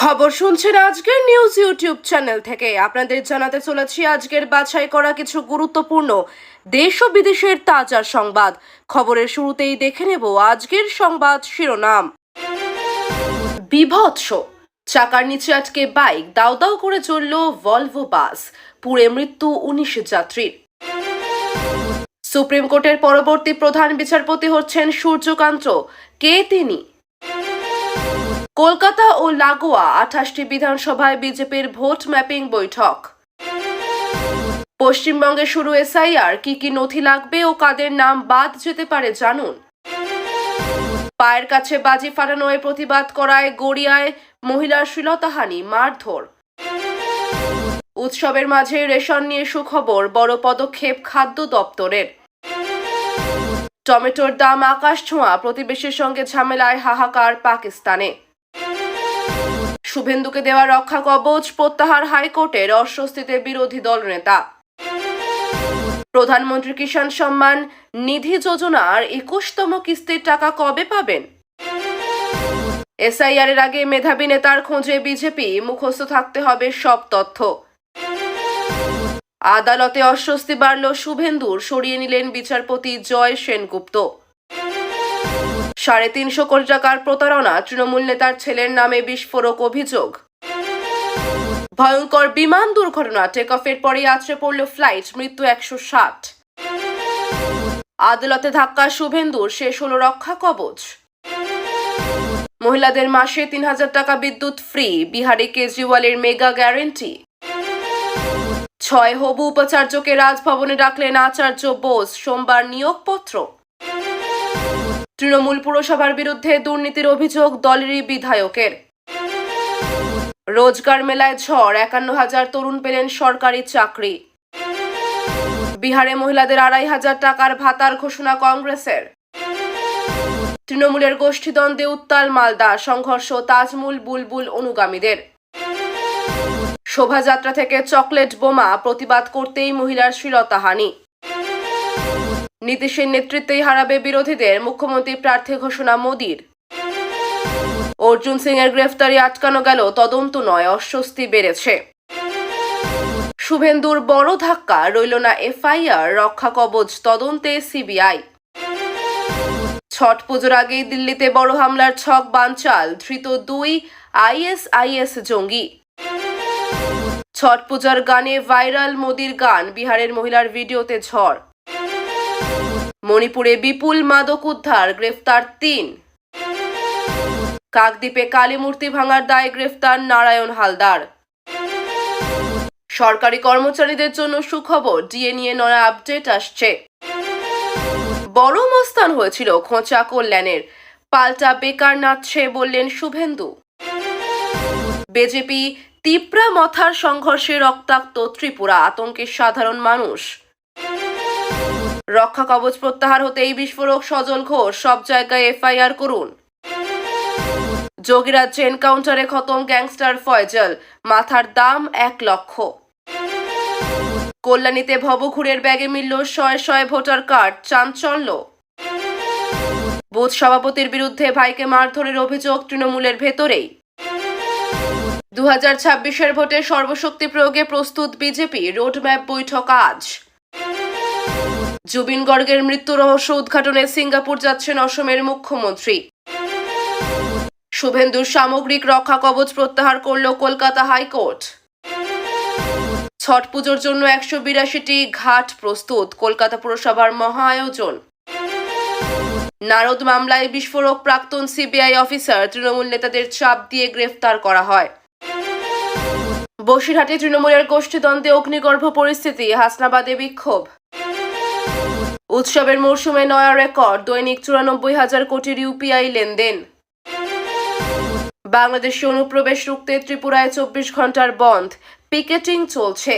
খবর শুনছেন আজকের নিউজ ইউটিউব চ্যানেল থেকে। আপনাদের জানাতে চলেছি আজকের বাছাই করা কিছু গুরুত্বপূর্ণ দেশ ও বিদেশের তাজা সংবাদ। খবরের শুরুতেই দেখে নেব আজকের সংবাদ শিরোনাম। বিভৎস, চাকার নিচে আটকে বাইক, দাউ দাউ করে চলল ভলভো বাস, পুড়ে মৃত্যু 19 যাত্রীর। সুপ্রিম কোর্টের পরবর্তী প্রধান বিচারপতি হচ্ছেন সূর্যকান্ত। কে তিনি? কলকাতা ও লাগোয়া 28টি বিধানসভায় বিজেপির ভোট ম্যাপিং বৈঠক। পশ্চিমবঙ্গে শুরু এসআইআর, কি কি নথি লাগবে ও কাদের নাম বাদ যেতে পারে জানুন। পায়ের কাছে বাজি ফাটানোয় প্রতিবাদ করায় গড়িয়ায় মহিলার শ্লীলতাহানি, মারধর। উৎসবের মাঝে রেশন নিয়ে সুখবর, বড় পদক্ষেপ খাদ্য দপ্তরের। টমেটোর দাম আকাশ ছোঁয়া, প্রতিবেশীর সঙ্গে ঝামেলায় হাহাকার পাকিস্তানে। শুভেন্দুকে দেওয়া রক্ষা কবচ প্রত্যাহার হাইকোর্টের, অস্বস্তিতে বিরোধী দলনেতা। প্রধানমন্ত্রী কিষাণ সম্মান নিধি যোজনার 21তম কিস্তির টাকা কবে পাবেন? এসআইআর এর আগে মেধাবী নেতার খোঁজে বিজেপি, মুখস্থ থাকতে হবে সব তথ্য। আদালতে অস্বস্তি বাড়ল শুভেন্দুর, সরিয়ে নিলেন বিচারপতি জয় সেনগুপ্ত। 350 কোটি টাকার প্রতারণা, তৃণমূল নেতার ছেলের নামে বিস্ফোরক অভিযোগ। ভয়ঙ্কর বিমান দুর্ঘটনা, টেক অফের পরেই আছড়ে পড়ল ফ্লাইট, মৃত্যু 160। আদালতে ধাক্কা শুভেন্দুর, শেষ হলো রক্ষা কবচ। মহিলাদের মাসে 3000 টাকা বিদ্যুৎ ফ্রি, বিহারে কেজরিওয়ালের মেগা গ্যারেন্টি। 6 হবু উপাচার্যকে রাজভবনে ডাকলেন আচার্য বোস, সোমবার নিয়োগপত্র। তৃণমূল পুরসভার বিরুদ্ধে দুর্নীতির অভিযোগ দলেরই বিধায়কের। রোজগার মেলায় ঝড়, 51,000 তরুণ পেলেন সরকারি চাকরি। বিহারে মহিলাদের 2,500 টাকার ভাতার ঘোষণা কংগ্রেসের। তৃণমূলের গোষ্ঠীদ্বন্দ্বে উত্তাল মালদা, সংঘর্ষ তাজমুল বুলবুল অনুগামীদের। শোভাযাত্রা থেকে চকলেট বোমা, প্রতিবাদ করতেই মহিলার শ্লীলতাহানি। নীতিশের নেতৃত্বেই হারাবে বিরোধীদের, মুখ্যমন্ত্রী প্রার্থী ঘোষণা মোদীর। অর্জুন সিং এর গ্রেফতারি আটকানো গেল, তদন্ত নয়, অস্বস্তি বেড়েছে। শুভেন্দুর বড় ধাক্কা, রইল না এফআইআর, রক্ষা কবচ তদন্তে সিবিআই। ছট পুজোর আগেই দিল্লিতে বড় হামলার ছক বানচাল, ধৃত 2 আইএসআইএস জঙ্গি। ছট পূজার গানে ভাইরাল মোদির গান, বিহারের মহিলার ভিডিওতে ঝড়। মণিপুরে বিপুল মাদক উদ্ধার, গ্রেফতার 3। কাকদ্বীপে কালী মূর্তি ভাঙার দায়ে গ্রেফতার নারায়ণ হালদার। সরকারি কর্মচারীদের জন্য সুখবর, ডিএ নিয়ে নয়া আপডেট আসছে। বড় মস্তান হয়েছিল খোঁচা কল্যাণের, পাল্টা বেকার নাচছে বললেন শুভেন্দু। বিজেপি তিপ্রা মথার সংঘর্ষে রক্তাক্ত ত্রিপুরা, আতঙ্কে সাধারণ মানুষ। রক্ষা কবচ প্রত্যাহার হতেই বিস্ফোরক সজল ঘোষ, সব জায়গায় এফআইআর করুন। যোগীরাজ্যে এনকাউন্টারে খতম গ্যাংস্টার ফয়জল, মাথার দাম 1 লক্ষ। কল্যাণীতে ভবঘুরের ব্যাগে মিলল 100 ভোটার কার্ড, চাঞ্চল্য। বুথ সভাপতির বিরুদ্ধে ভাইকে মারধরের অভিযোগ তৃণমূলের ভেতরেই। 2026-এর ভোটে সর্বশক্তি প্রয়োগে প্রস্তুত বিজেপি, রোডম্যাপ বৈঠক আজ। জুবিন গর্গের মৃত্যু রহস্য উদ্ঘাটনে সিঙ্গাপুর যাচ্ছেন অসমের মুখ্যমন্ত্রী। শুভেন্দুর সামগ্রিক রক্ষা কবচ প্রত্যাহার করল কলকাতা হাইকোর্ট। ছট পুজোর জন্য 182টি ঘাট প্রস্তুত, কলকাতা পুরসভার মহা আয়োজন। নারদ মামলায় বিস্ফোরক প্রাক্তন সিবিআই অফিসার, তৃণমূল নেতাদের চাপ দিয়ে গ্রেফতার করা হয়। বসিরহাটে তৃণমূলের গোষ্ঠীদ্বন্দ্বে অগ্নিগর্ভ পরিস্থিতি, হাসনাবাদে বিক্ষোভ। উৎসবের মরশুমে নয়া রেকর্ড, দৈনিক 94,000 কোটির ইউপিআই লেনদেন। বাংলাদেশি অনুপ্রবেশ রুখতে ত্রিপুরায় 24 ঘন্টার বন্ধ, পিকেটিং চলছে।